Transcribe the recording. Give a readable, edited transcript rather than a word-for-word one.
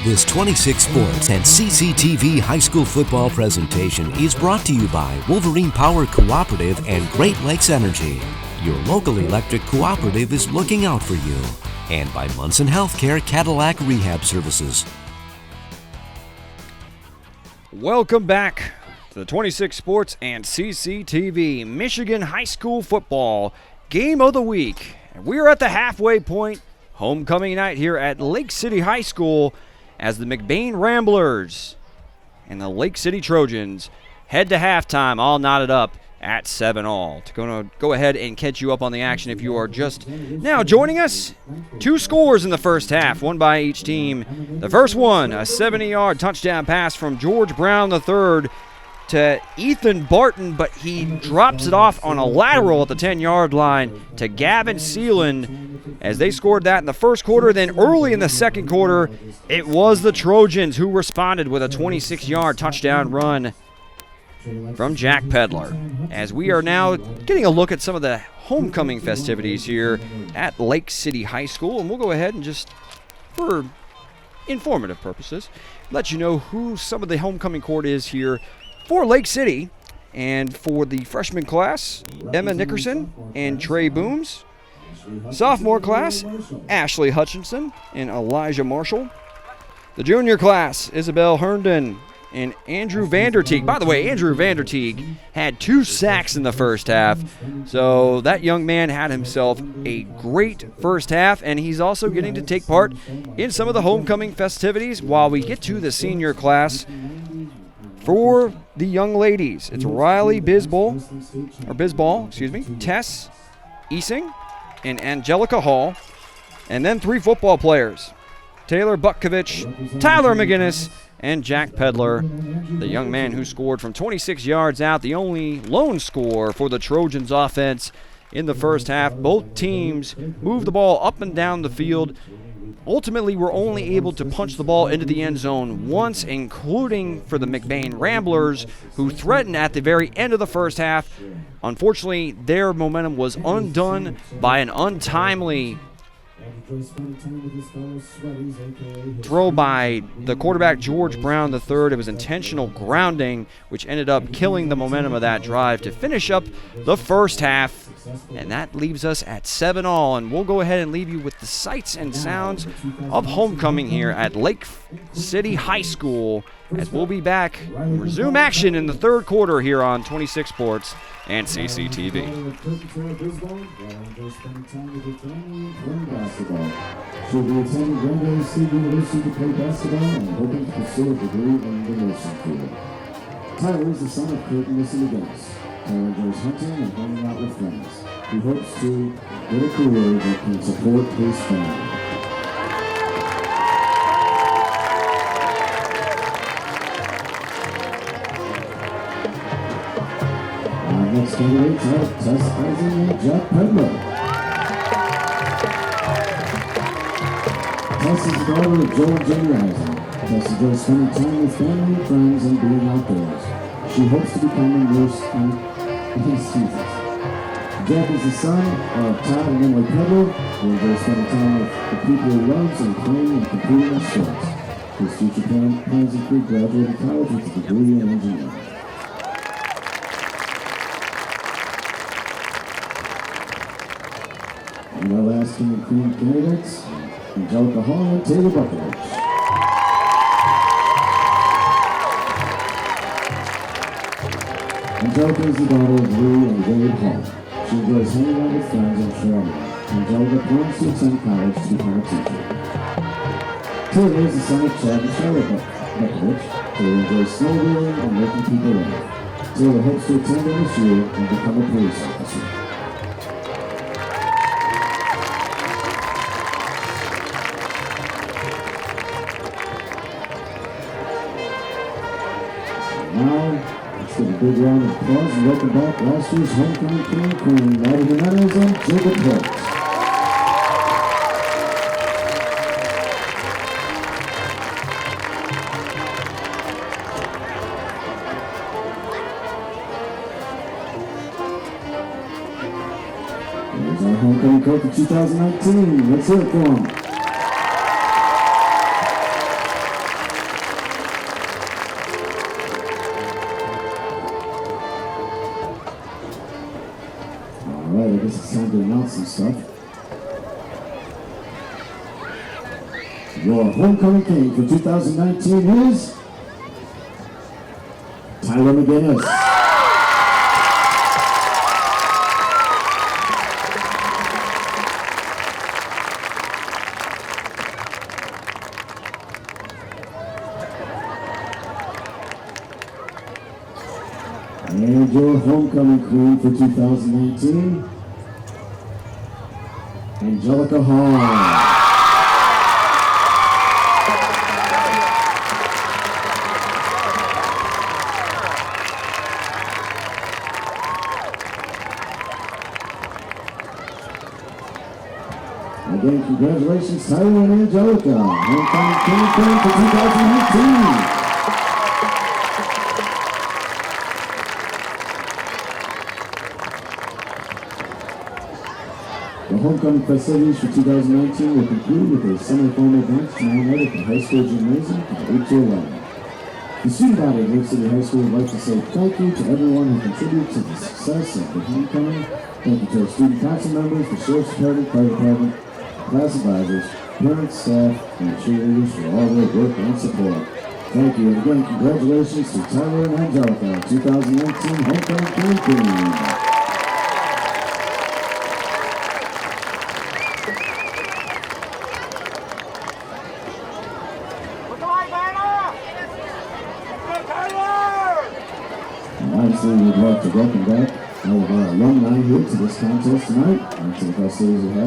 This 26 Sports and CCTV high school football presentation is brought to you by Wolverine Power Cooperative and Great Lakes Energy. Your local electric cooperative is looking out for you. And by Munson Healthcare Cadillac Rehab Services. Welcome back to the 26 Sports and CCTV Michigan High School Football Game of the Week. And we are at the halfway point, homecoming night here at Lake City High School as the McBain Ramblers and the Lake City Trojans head to halftime, all knotted up at 7-all. To go ahead and catch you up on the action if you are just now joining us. Two scores in the first half, one by each team. The first one, a 70-yard touchdown pass from George Brown III to Ethan Barton, but he drops it off on a lateral at the 10-yard line to Gavin Seeland as they scored that in the first quarter. Then early in the second quarter, it was the Trojans who responded with a 26-yard touchdown run from Jack Pedler. As we are now getting a look at some of the homecoming festivities here at Lake City High School, and we'll go ahead and just, for informative purposes, let you know who some of the homecoming court is here for Lake City. And for the freshman class, Emma Nickerson and Trey Booms. Sophomore class, Ashley Hutchinson and Elijah Marshall. The junior class, Isabel Herndon and Andrew Vanderteeg. By the way, Andrew Vanderteeg had 2 sacks in the first half. So that young man had himself a great first half, and he's also getting to take part in some of the homecoming festivities while we get to the senior class. For the young ladies, it's Riley Bisball, Tess Easing, and Angelica Hall. And then 3 football players, Taylor Butkovich, Tyler McGinnis, and Jack Pedler, the young man who scored from 26 yards out, the only lone score for the Trojans offense in the first half. Both teams moved the ball up and down the field. Ultimately, were only able to punch the ball into the end zone once, including for the McBain Ramblers, who threatened at the very end of the first half. Unfortunately, their momentum was undone by an untimely throw by the quarterback, George Brown III. It was intentional grounding, which ended up killing the momentum of that drive to finish up the first half. And that leaves us at 7-all, and we'll go ahead and leave you with the sights and sounds of homecoming here at Lake City High School, as we'll be back and resume action in the third quarter here on 26 Sports and CCTV. She'll be attending Glendale State University to play basketball and hoping to pursue a degree in the nursing field. Tyler is the son of Kurt and Missy McGinnis. Tyler enjoys hunting and hanging out with friends. He hopes to get a career that can support his family. Our next candidates are Tess Eisen and Jack Pedler. Tess is the daughter of Joe and Jenny Eisen. Tess enjoys spending time with family, friends, and being outdoors. She hopes to become a nurse in his seasons. Jack is the son of Todd and Emily Pedler, who enjoys spending time with the people he loves and playing and competing in sports. His future plans include graduating college with a degree in engineering. And our last king and queen candidates, Angelica Hall and Taylor Butkovich. Angelica is the daughter of Lou and David Hall. She enjoys hanging out with friends and sharing. Angelica plans to attend college to become a teacher. Taylor is the son of Chad and Charlotte Butkovich. Taylor enjoys snowboarding and making people laugh. Taylor hopes to attend this year and become a police officer. Now, let's give a big round of applause and welcome back last year's homecoming king and queen, Maddie Jimenez and Jacob Holtz. There's our homecoming coach for 2019. Let's hear it for him. guess it's time to announce some stuff. Your homecoming king for 2019 is Tyler McGinnis. And your homecoming queen for 2019, Angelica Hall. Again, congratulations, Tyler and Angelica, homecoming king for 2019. The homecoming festivities for 2019 will conclude with a semi-formal dance tomorrow night at the high school gymnasium from 8 to 11. The student body of Lake City High School would like to say thank you to everyone who contributed to the success of the homecoming. Thank you to our student council members, the sheriff's department, fire department, class advisors, parents, staff, and cheerleaders for all their work and support. Thank you, and again, congratulations to Tyler and Angelica, 2019 homecoming campaign. Obviously, we'd love to welcome back all of our alumni here to this contest tonight and to the festivities we have.